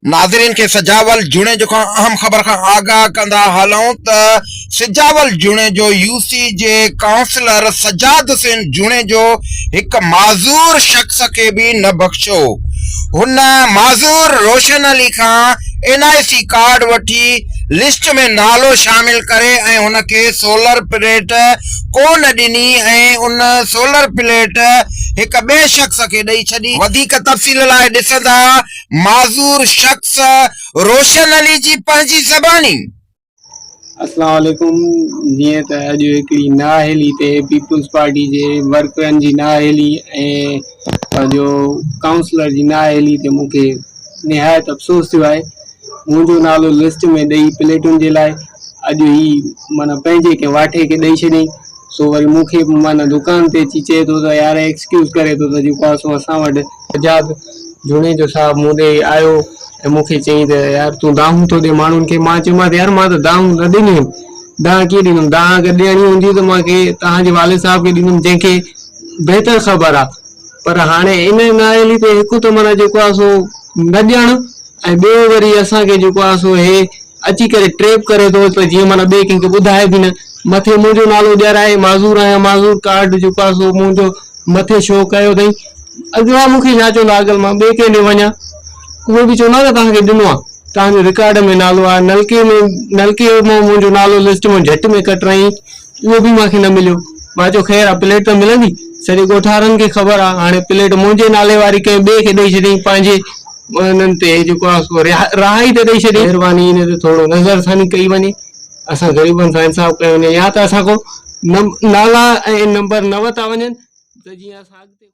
नाज़रीन के सजावल जुणे जो अहम खबर का आगाह कंदा हलूं त सजावल जुणे जो यूसी जे काउंसलर सजाद हुसैन जुणे जो एक माज़ूर शख्स के भी न बख्शो। हुन माज़ूर रोशन अली का NIC कार्ड वठी लिस्ट में नालो शामिल करे ऐं हुन के सोलर प्लेट कोन ॾिनी ऐं उन सोलर प्लेट एक बे शख्स के ॾेई छॾी। वधीक तफ़सील लाइ ॾिसंदा माज़ूर शख्स रोशन अली जी पंहिंजी ज़बानी। अस्सलाम वालेकुम। जीअं त अॼु हिकिड़ी नाअहली ते पीपल्स पार्टी जे वर्करनि जी नाअहली ऐं जो काउंसलर जी नाअहली ते मूंखे निहायत अफ़सोस थियो आहे। मुंहिंजो नालो लिस्ट में ॾेई प्लेटुनि जे लाइ अॼु ही माना पंहिंजे के वाठे के ॾेई छॾियईं। सो वरी मूंखे माना दुकान ते अची चए थो त यार एक्सक्यूज़ करे थो त जेको आहे सो असां वटि सजाद जुणे जो साहब मूं ॾे आयो ऐं मूंखे चयईं त यार तूं दाहूं थो ॾे माण्हुनि खे। मां चयोमांसि यार मां त दाहूं न ॾिनी हुयमि, दाह कीअं ॾींदुमि, दाह अगरि ॾियणी हूंदी त मूंखे तव्हांजे वालिद साहब खे ॾींदुमि जंहिंखे बहितर ख़बर आहे। पर हाणे इन नाअहली ते हिकु त माना जेको आहे सो न ॾियणु ऐं ॿियो वरी असांखे जेको आहे सो हे अची करे ट्रेप करे थो त जीअं माना ॿिए कंहिंखे ॿुधाए बि न। मथे मुंहिंजो नालो ॾियाराए माज़ूर आहियां, माज़ूर कार्ड जेको आहे सो मुंहिंजो मथे शो कयो अथई। अॻियां मूंखे छा चवंदा अगरि मां ॿिए कंहिं ॾे वञा उहे बि चवंदा त तव्हांखे ॾिनो आहे, तव्हांजो रिकॉर्ड में नालो आहे। नलके मां मुंहिंजो नालो लिस्ट में झटि में कटराई, उहो बि मूंखे न मिलियो। मां चयो ख़ैर आहे प्लेट त मिलंदी, सॼे ॻोठारनि खे ख़बर आहे। हाणे प्लेट मुंहिंजे नाले वारी कंहिं ॿिए खे ॾेई छॾियईं, पंहिंजे उन्हनि ते जेको आहे सो राहाई ते ॾेई छॾियईं। महिरबानी इन ते थोरो नज़रसानी कई वञे, असां ग़रीबनि सां इंसाफ़ कयो वञे, या त असां को नाला ऐं नंबर न वरिता वञनि त जीअं असां अॻिते